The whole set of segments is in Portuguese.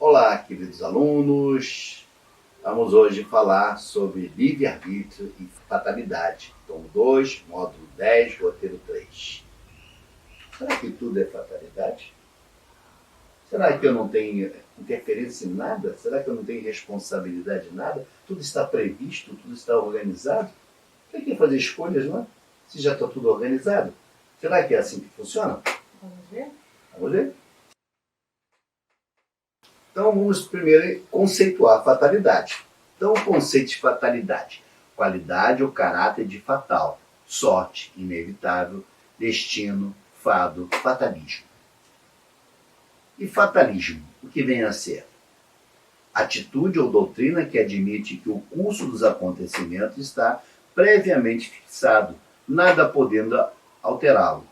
Olá, queridos alunos! Vamos hoje falar sobre livre-arbítrio e fatalidade. Tom 2, módulo 10, roteiro 3. Será que tudo é fatalidade? Será que eu não tenho interferência em nada? Será que eu não tenho responsabilidade em nada? Tudo está previsto, tudo está organizado? Para que fazer escolhas, não é? Se já está tudo organizado. Será que é assim que funciona? Vamos ver? Vamos ver. Então vamos primeiro conceituar a fatalidade. Então o conceito de fatalidade: qualidade ou caráter de fatal, sorte, inevitável, destino, fado, fatalismo. E fatalismo, o que vem a ser? Atitude ou doutrina que admite que o curso dos acontecimentos está previamente fixado, nada podendo alterá-lo.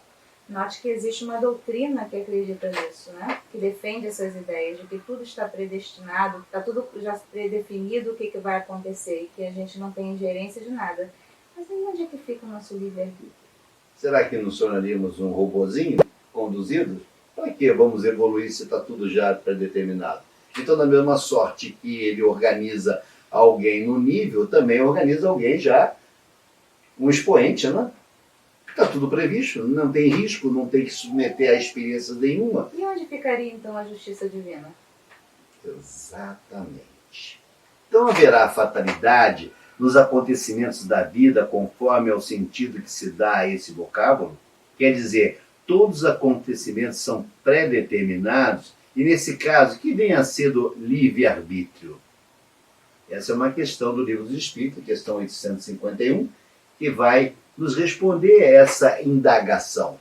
Note que existe uma doutrina que acredita nisso, né? Que defende essas ideias de que tudo está predestinado, está tudo já predefinido o que vai acontecer e que a gente não tem ingerência de nada. Mas aí onde é que fica o nosso livre-arbítrio? Será que nos tornaríamos um robozinho conduzido? Para que vamos evoluir se está tudo já predeterminado? Então, da mesma sorte que ele organiza alguém no nível, também organiza alguém já, um expoente, né? Está tudo previsto, não tem risco, não tem que submeter a experiência nenhuma. E onde ficaria então a justiça divina? Exatamente. Então haverá fatalidade nos acontecimentos da vida conforme ao sentido que se dá a esse vocábulo? Quer dizer, todos os acontecimentos são pré-determinados e, nesse caso, que vem a ser do livre-arbítrio? Essa é uma questão do Livro dos Espíritos, questão 851, que vai nos responder a essa indagação.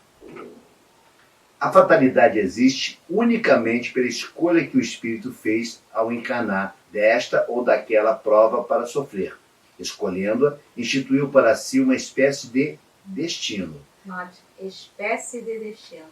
A fatalidade existe unicamente pela escolha que o espírito fez ao encarnar desta ou daquela prova para sofrer. Escolhendo-a, instituiu para si uma espécie de destino. Note, espécie de destino.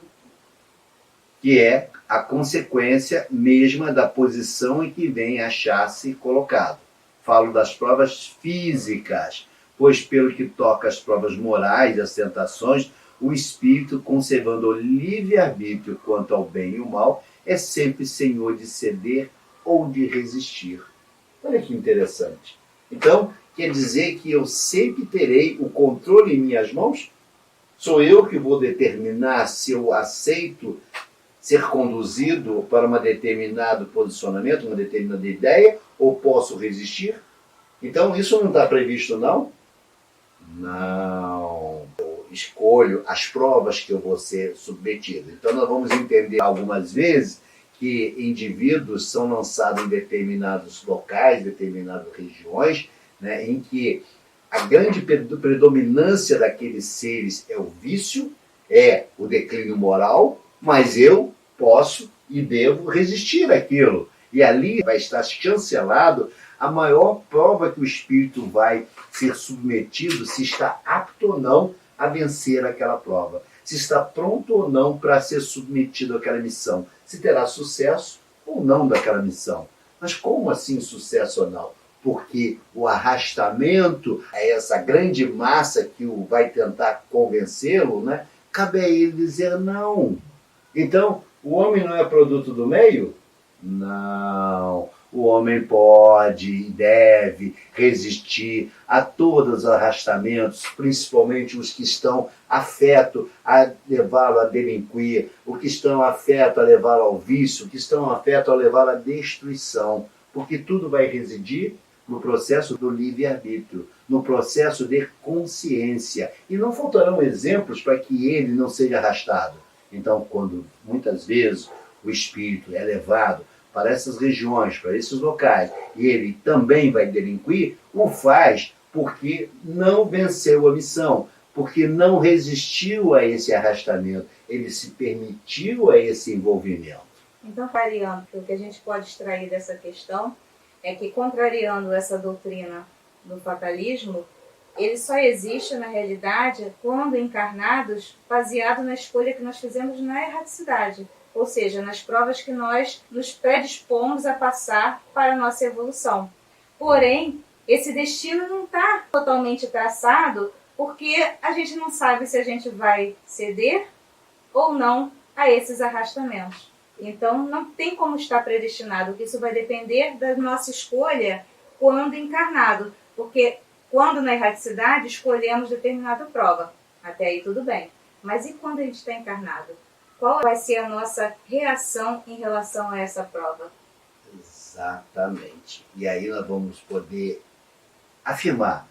Que é a consequência mesma da posição em que vem achar-se colocado. Falo das provas físicas, pois pelo que toca às provas morais e às tentações, o espírito, conservando o livre-arbítrio quanto ao bem e o mal, é sempre senhor de ceder ou de resistir. Olha que interessante. Então, quer dizer que eu sempre terei o controle em minhas mãos? Sou eu que vou determinar se eu aceito ser conduzido para um determinado posicionamento, uma determinada ideia, ou posso resistir? Então, isso não está previsto, não? Não. Eu escolho as provas que eu vou ser submetido. Então nós vamos entender algumas vezes que indivíduos são lançados em determinados locais, determinadas regiões, né, em que a grande predominância daqueles seres é o vício, é o declínio moral, mas eu posso e devo resistir àquilo. E ali vai estar chancelado a maior prova que o espírito vai ser submetido, se está apto ou não a vencer aquela prova, se está pronto ou não para ser submetido àquela missão, se terá sucesso ou não daquela missão. Mas como assim sucesso ou não? Porque o arrastamento é essa grande massa que o vai tentar convencê-lo, né? Cabe a ele dizer não. Então, o homem não é produto do meio? Não. O homem pode e deve resistir a todos os arrastamentos, principalmente os que estão afeto a levá-lo a delinquir, os que estão afeto a levá-lo ao vício, os que estão afeto a levá-lo à destruição, porque tudo vai residir no processo do livre-arbítrio, no processo de consciência. E não faltarão exemplos para que ele não seja arrastado. Então, quando muitas vezes o espírito é levado para essas regiões, para esses locais, e ele também vai delinquir, o faz porque não venceu a missão, porque não resistiu a esse arrastamento, ele se permitiu a esse envolvimento. Então, variando, o que a gente pode extrair dessa questão é que, contrariando essa doutrina do fatalismo, ele só existe, na realidade, quando encarnados, baseado na escolha que nós fizemos na erraticidade. Ou seja, nas provas que nós nos predispomos a passar para a nossa evolução. Porém, esse destino não está totalmente traçado, porque a gente não sabe se a gente vai ceder ou não a esses arrastamentos. Então, não tem como estar predestinado, porque isso vai depender da nossa escolha quando encarnado. Porque quando na erraticidade escolhemos determinada prova, até aí tudo bem. Mas e quando a gente está encarnado? Qual vai ser a nossa reação em relação a essa prova? Exatamente. E aí nós vamos poder afirmar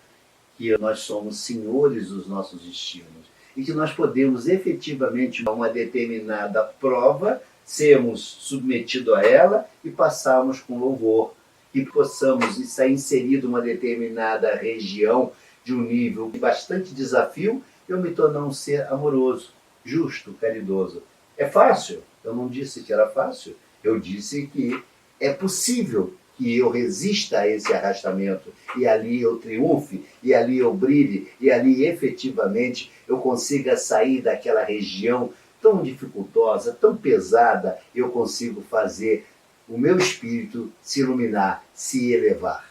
que nós somos senhores dos nossos destinos e que nós podemos efetivamente, a uma determinada prova, sermos submetidos a ela e passarmos com louvor. E possamos estar inserido em uma determinada região de um nível de bastante desafio, eu me tornar um ser amoroso, justo, caridoso. É fácil? Eu não disse que era fácil. Eu disse que é possível que eu resista a esse arrastamento e ali eu triunfe, e ali eu brilhe, e ali efetivamente eu consiga sair daquela região tão dificultosa, tão pesada, eu consigo fazer o meu espírito se iluminar, se elevar.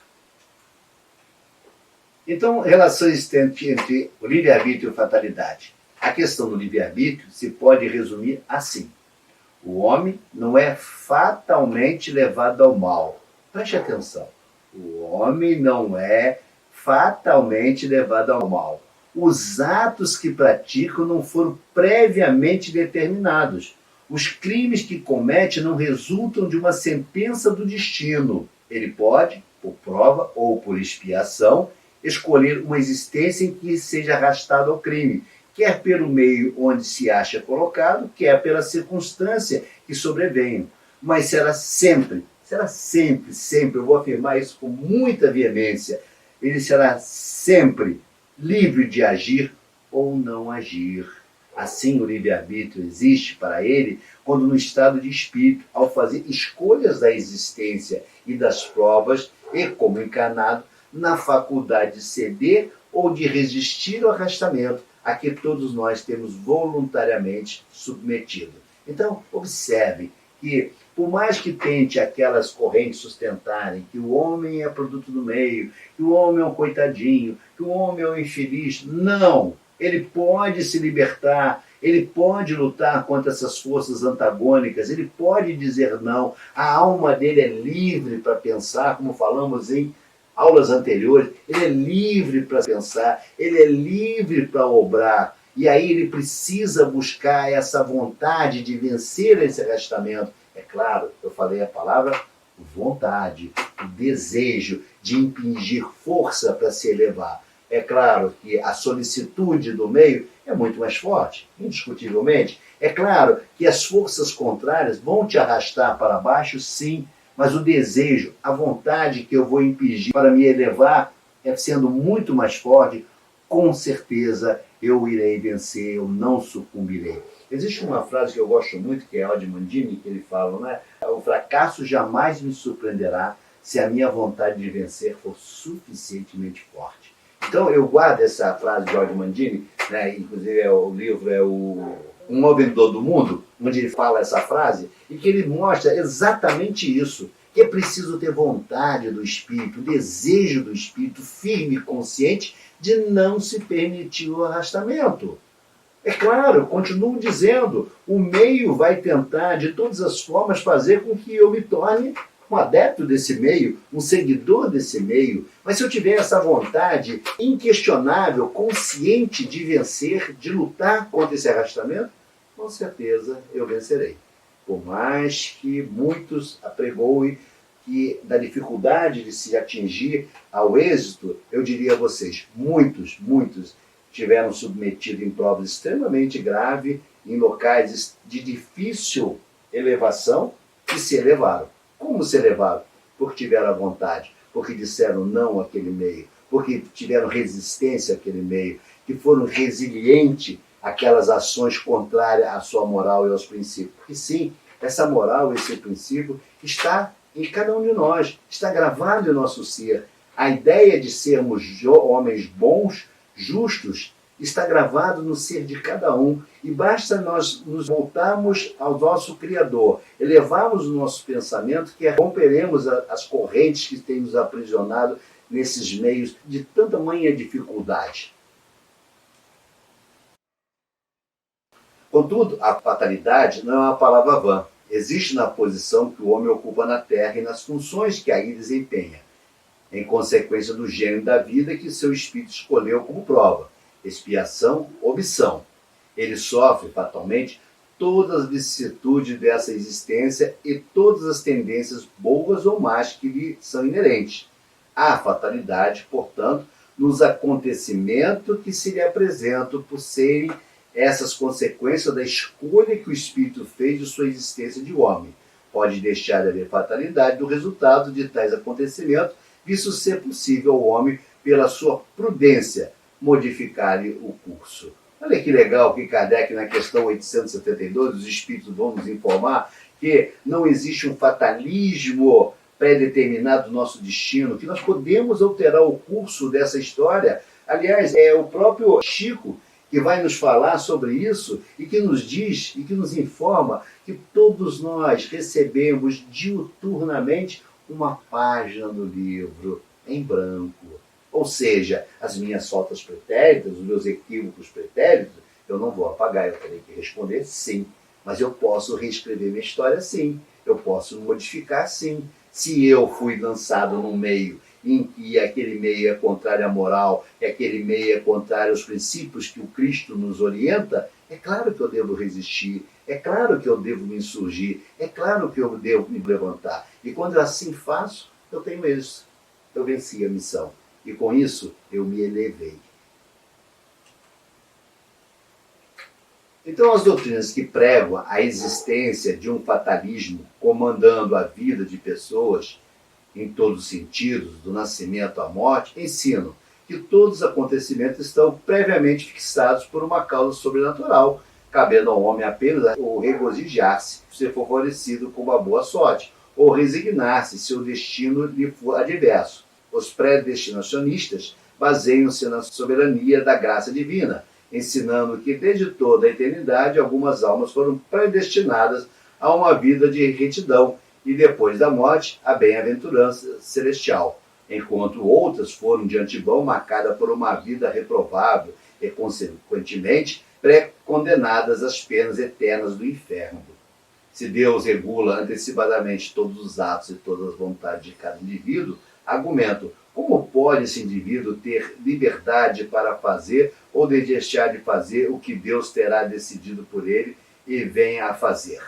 Então, relações entre o livre-arbítrio e a fatalidade. A questão do livre-arbítrio se pode resumir assim: o homem não é fatalmente levado ao mal. Preste atenção. O homem não é fatalmente levado ao mal. Os atos que praticam não foram previamente determinados. Os crimes que comete não resultam de uma sentença do destino. Ele pode, por prova ou por expiação, escolher uma existência em que seja arrastado ao crime, quer pelo meio onde se acha colocado, quer pela circunstância que sobrevenha. Mas será sempre, eu vou afirmar isso com muita veemência, ele será sempre livre de agir ou não agir. Assim, o livre-arbítrio existe para ele quando no estado de espírito, ao fazer escolhas da existência e das provas, e como encarnado, na faculdade de ceder ou de resistir ao arrastamento a que todos nós temos voluntariamente submetido. Então, observe que, por mais que tente aquelas correntes sustentarem que o homem é produto do meio, que o homem é um coitadinho, que o homem é um infeliz, não! Ele pode se libertar, ele pode lutar contra essas forças antagônicas, ele pode dizer não. A alma dele é livre para pensar, como falamos em aulas anteriores, ele é livre para pensar, ele é livre para obrar. E aí ele precisa buscar essa vontade de vencer esse arrastamento. É claro, eu falei a palavra vontade, o desejo de impingir força para se elevar. É claro que a solicitude do meio é muito mais forte, indiscutivelmente. É claro que as forças contrárias vão te arrastar para baixo, sim, mas o desejo, a vontade que eu vou impingir para me elevar, sendo muito mais forte, com certeza eu irei vencer, eu não sucumbirei. Existe uma frase que eu gosto muito, que é Odd Mandini, que ele fala, né? O fracasso jamais me surpreenderá se a minha vontade de vencer for suficientemente forte. Então eu guardo essa frase de Odd Mandini, né? Inclusive o livro é Um Novo Vendedor do Mundo, onde ele fala essa frase, e que ele mostra exatamente isso, que é preciso ter vontade do espírito, desejo do espírito firme e consciente de não se permitir o arrastamento. É claro, continuo dizendo, o meio vai tentar de todas as formas fazer com que eu me torne um adepto desse meio, um seguidor desse meio, mas se eu tiver essa vontade inquestionável, consciente de vencer, de lutar contra esse arrastamento, com certeza eu vencerei. Por mais que muitos apregoem que da dificuldade de se atingir ao êxito, eu diria a vocês, muitos tiveram submetido em provas extremamente graves, em locais de difícil elevação, e se elevaram. Como se elevaram? Porque tiveram a vontade, porque disseram não àquele meio, porque tiveram resistência àquele meio, que foram resilientes àquelas ações contrárias à sua moral e aos princípios. Porque sim, essa moral, esse princípio, está em cada um de nós, está gravado em nosso ser. A ideia de sermos homens bons, justos, está gravado no ser de cada um, e basta nós nos voltarmos ao nosso Criador, elevarmos o nosso pensamento, que romperemos as correntes que têm nos aprisionado nesses meios de tanta tamanha dificuldade. Contudo, a fatalidade não é uma palavra vã. existe na posição que o homem ocupa na Terra e nas funções que aí desempenha, em consequência do gênero da vida que seu espírito escolheu como prova, expiação ou missão. Ele sofre fatalmente todas as vicissitudes dessa existência e todas as tendências boas ou más que lhe são inerentes. Há fatalidade, portanto, nos acontecimentos que se lhe apresentam por serem essas consequências da escolha que o espírito fez de sua existência de homem. Pode deixar de haver fatalidade do resultado de tais acontecimentos, visto ser possível ao homem, pela sua prudência, modificar o curso. Olha que legal que Kardec, na questão 872, os espíritos vão nos informar que não existe um fatalismo pré-determinado do nosso destino, que nós podemos alterar o curso dessa história. Aliás, é o próprio Chico que vai nos falar sobre isso e que nos diz e que nos informa que todos nós recebemos diuturnamente uma página do livro em branco. Ou seja, as minhas faltas pretéritas, os meus equívocos pretéritos, eu não vou apagar, eu terei que responder sim. Mas eu posso reescrever minha história sim, eu posso modificar sim. Se eu fui lançado num meio em que aquele meio é contrário à moral, que aquele meio é contrário aos princípios que o Cristo nos orienta, é claro que eu devo resistir, é claro que eu devo me insurgir, é claro que eu devo me levantar. E quando eu assim faço, eu tenho êxito, eu venci a missão. E com isso, eu me elevei. Então, as doutrinas que pregam a existência de um fatalismo comandando a vida de pessoas, em todos os sentidos, do nascimento à morte, ensinam que todos os acontecimentos estão previamente fixados por uma causa sobrenatural, cabendo ao homem apenas o regozijar-se, se for favorecido com uma boa sorte, ou resignar-se se o destino lhe for adverso. Os predestinacionistas baseiam-se na soberania da graça divina, ensinando que desde toda a eternidade algumas almas foram predestinadas a uma vida de retidão e depois da morte a bem-aventurança celestial, enquanto outras foram de antemão marcadas por uma vida reprovável e, consequentemente, pré-condenadas às penas eternas do inferno. Se Deus regula antecipadamente todos os atos e todas as vontades de cada indivíduo, argumento: como pode esse indivíduo ter liberdade para fazer ou de deixar de fazer o que Deus terá decidido por ele e venha a fazer?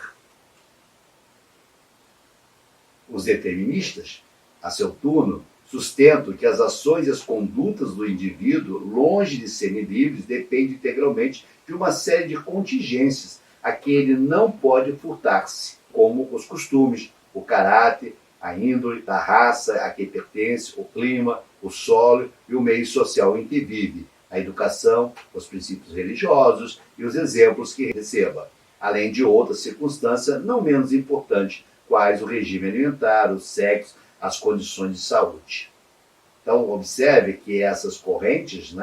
Os deterministas, a seu turno, sustentam que as ações e as condutas do indivíduo, longe de serem livres, dependem integralmente de uma série de contingências a que ele não pode furtar-se, como os costumes, o caráter, a índole, a raça a que pertence, o clima, o solo e o meio social em que vive, a educação, os princípios religiosos e os exemplos que receba, além de outras circunstâncias não menos importantes, quais o regime alimentar, o sexo, as condições de saúde. Então, observe que essas correntes,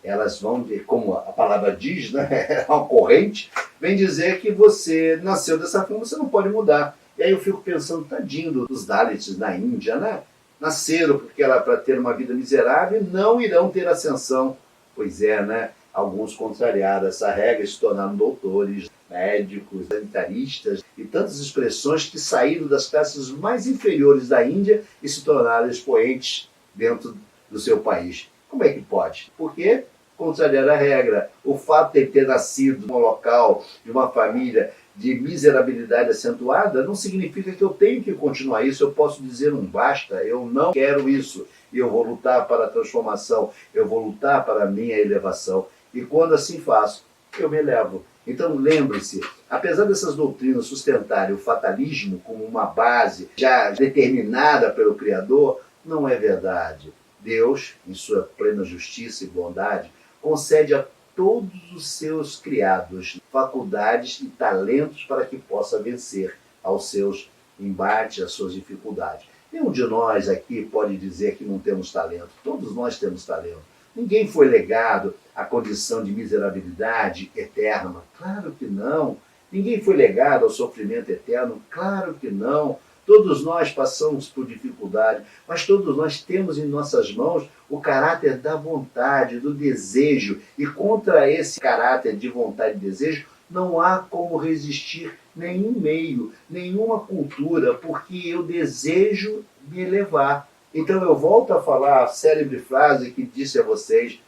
elas vão, como a palavra diz, é uma corrente, vem dizer que você nasceu dessa forma, você não pode mudar. E aí eu fico pensando, tadinho dos Dalits na Índia, nasceram porque era para ter uma vida miserável e não irão ter ascensão. Pois é, alguns contrariaram essa regra e se tornaram doutores, médicos, sanitaristas e tantas expressões que saíram das classes mais inferiores da Índia e se tornaram expoentes dentro do seu país. Como é que pode? Porque contrariaram a regra. O fato de ter nascido num local, de uma família de miserabilidade acentuada, não significa que eu tenho que continuar isso. Eu posso dizer um basta, eu não quero isso. E eu vou lutar para a transformação, eu vou lutar para a minha elevação. E quando assim faço, eu me elevo. Então lembre-se, apesar dessas doutrinas sustentarem o fatalismo como uma base já determinada pelo Criador, não é verdade. Deus, em sua plena justiça e bondade, concede a todos os seus criados faculdades e talentos para que possa vencer aos seus embates, às suas dificuldades. Nenhum de nós aqui pode dizer que não temos talento. Todos nós temos talento. Ninguém foi legado à condição de miserabilidade eterna. Claro que não. Ninguém foi legado ao sofrimento eterno. Claro que não. Todos nós passamos por dificuldade, mas todos nós temos em nossas mãos o caráter da vontade, do desejo. E contra esse caráter de vontade e desejo, não há como resistir nenhum meio, nenhuma cultura, porque eu desejo me elevar. Então eu volto a falar a célebre frase que disse a vocês: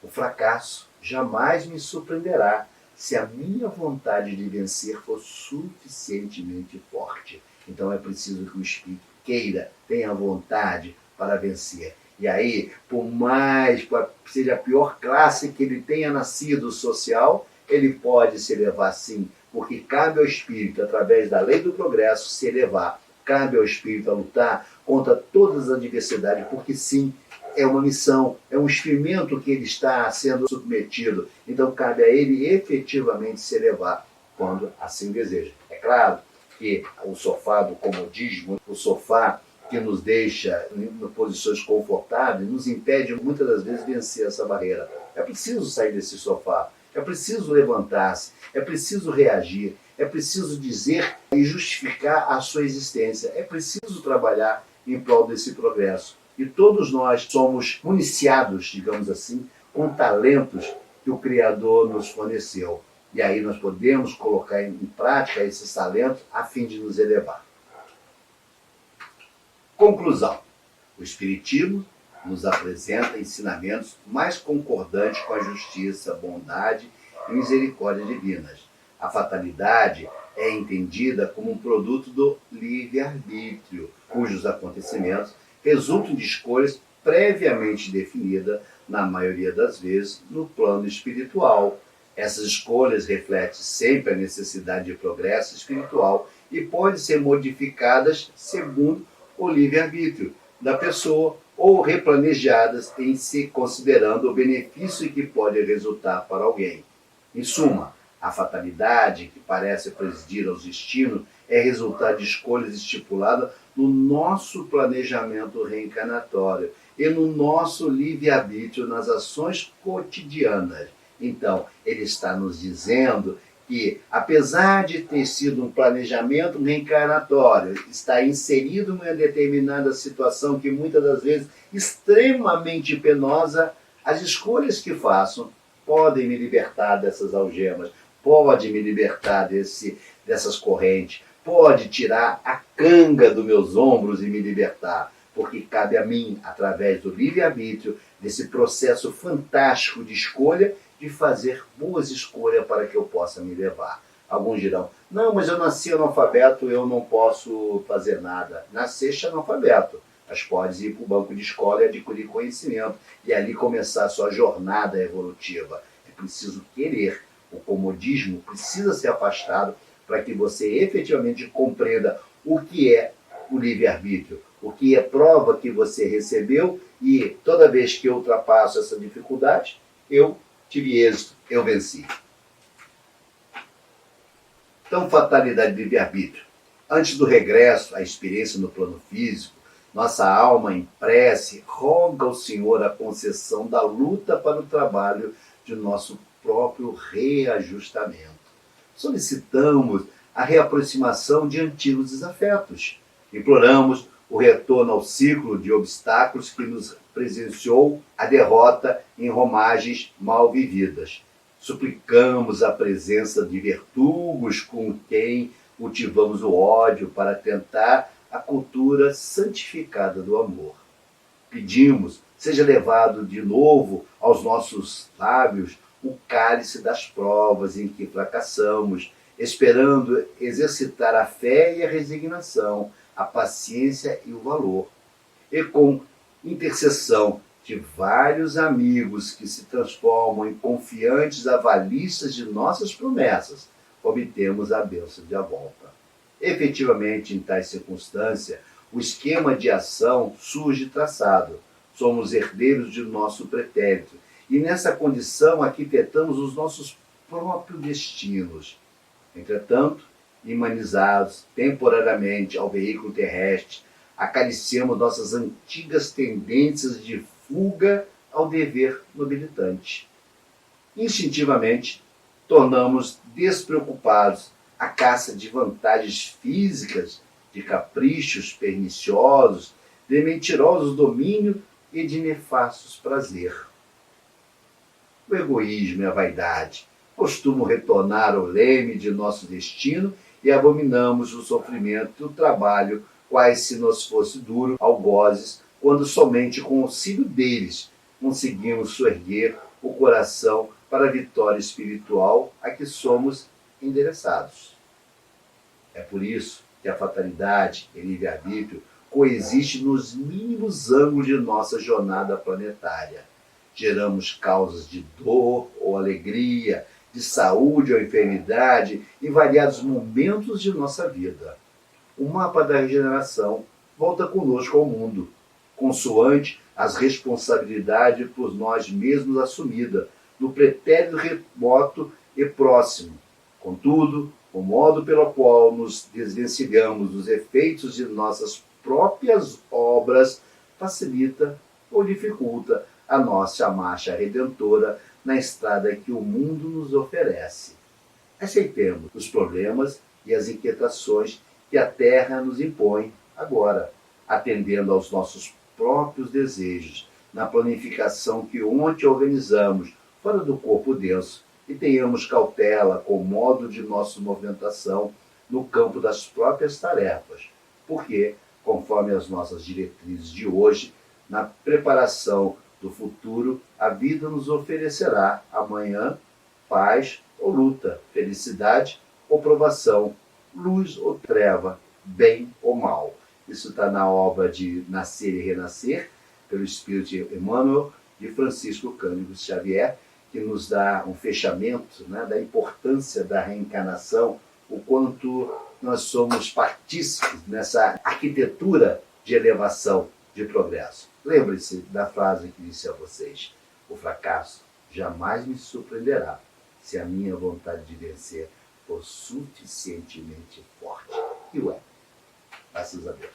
o fracasso jamais me surpreenderá se a minha vontade de vencer for suficientemente forte. Então é preciso que o espírito queira, tenha vontade para vencer. E aí, por mais que seja a pior classe que ele tenha nascido social, ele pode se elevar sim, porque cabe ao espírito, através da lei do progresso, se elevar. Cabe ao espírito a lutar contra todas as adversidades, porque sim, é uma missão, é um experimento que ele está sendo submetido. Então cabe a ele efetivamente se elevar, quando assim deseja. É claro que o sofá do comodismo, o sofá que nos deixa em posições confortáveis, nos impede muitas das vezes vencer essa barreira. É preciso sair desse sofá, é preciso levantar-se, é preciso reagir, é preciso dizer e justificar a sua existência, é preciso trabalhar em prol desse progresso. E todos nós somos municiados, digamos assim, com talentos que o Criador nos forneceu. E aí nós podemos colocar em prática esses talentos a fim de nos elevar. Conclusão. O Espiritismo nos apresenta ensinamentos mais concordantes com a justiça, bondade e misericórdia divinas. A fatalidade é entendida como um produto do livre-arbítrio, cujos acontecimentos resultam de escolhas previamente definidas, na maioria das vezes, no plano espiritual. Essas escolhas refletem sempre a necessidade de progresso espiritual e podem ser modificadas segundo o livre-arbítrio da pessoa ou replanejadas em se considerando o benefício que pode resultar para alguém. Em suma, a fatalidade que parece presidir aos destinos é resultado de escolhas estipuladas no nosso planejamento reencarnatório e no nosso livre-arbítrio nas ações cotidianas. Então, ele está nos dizendo que, apesar de ter sido um planejamento reencarnatório, está inserido em uma determinada situação que muitas das vezes extremamente penosa, as escolhas que faço podem me libertar dessas algemas, pode me libertar dessas correntes, pode tirar a canga dos meus ombros e me libertar, porque cabe a mim, através do livre-arbítrio, desse processo fantástico de escolha, de fazer boas escolhas para que eu possa me levar. Alguns dirão: não, mas eu nasci analfabeto, eu não posso fazer nada. Nasceste analfabeto, mas podes ir para o banco de escola e adquirir conhecimento, e ali começar a sua jornada evolutiva. É preciso querer. O comodismo precisa ser afastado para que você efetivamente compreenda o que é o livre-arbítrio, o que é prova que você recebeu, e toda vez que eu ultrapasso essa dificuldade, eu tive êxito, eu venci. Então, fatalidade de livre-arbítrio. Antes do regresso à experiência no plano físico, nossa alma em prece roga ao Senhor a concessão da luta para o trabalho de nosso próprio reajustamento. Solicitamos a reaproximação de antigos desafetos. Imploramos o retorno ao ciclo de obstáculos que nos presenciou a derrota em romagens mal vividas. Suplicamos a presença de vertugos com quem cultivamos o ódio para tentar a cultura santificada do amor. Pedimos, seja levado de novo aos nossos lábios o cálice das provas em que fracassamos, esperando exercitar a fé e a resignação, a paciência e o valor. E com intercessão de vários amigos que se transformam em confiantes avalistas de nossas promessas, obtemos a bênção de a volta. Efetivamente, em tais circunstâncias, o esquema de ação surge traçado. Somos herdeiros de nosso pretérito, e nessa condição arquitetamos os nossos próprios destinos. Entretanto, imanizados temporariamente ao veículo terrestre, acariciamos nossas antigas tendências de fuga ao dever nobilitante. Instintivamente, tornamos despreocupados a caça de vantagens físicas, de caprichos perniciosos, de mentirosos domínio e de nefastos prazer. O egoísmo e a vaidade, Costumo retornar ao leme de nosso destino e abominamos o sofrimento e o trabalho, quais se nos fosse duro algozes, quando somente com o auxílio deles conseguimos soerguer o coração para a vitória espiritual a que somos endereçados. É por isso que a fatalidade e livre-arbítrio coexistem nos mínimos ângulos de nossa jornada planetária. Geramos causas de dor ou alegria, de saúde ou enfermidade em variados momentos de nossa vida. O mapa da regeneração volta conosco ao mundo, consoante as responsabilidades por nós mesmos assumidas, no pretérito remoto e próximo. Contudo, o modo pelo qual nos desvencilhamos dos efeitos de nossas próprias obras facilita ou dificulta a nossa marcha redentora na estrada que o mundo nos oferece. Aceitemos os problemas e as inquietações que a Terra nos impõe agora, atendendo aos nossos próprios desejos, na planificação que ontem organizamos fora do corpo denso, e tenhamos cautela com o modo de nossa movimentação no campo das próprias tarefas, porque, conforme as nossas diretrizes de hoje, na preparação do futuro, a vida nos oferecerá amanhã paz ou luta, felicidade ou provação, luz ou treva, bem ou mal. Isso está na obra de Nascer e Renascer, pelo Espírito de Emmanuel, de Francisco Cândido Xavier, que nos dá um fechamento, né, da importância da reencarnação, o quanto nós somos partícipes nessa arquitetura de elevação, de progresso. Lembre-se da frase que disse a vocês: o fracasso jamais me surpreenderá se a minha vontade de vencer for suficientemente forte. E o é. Graças a Deus.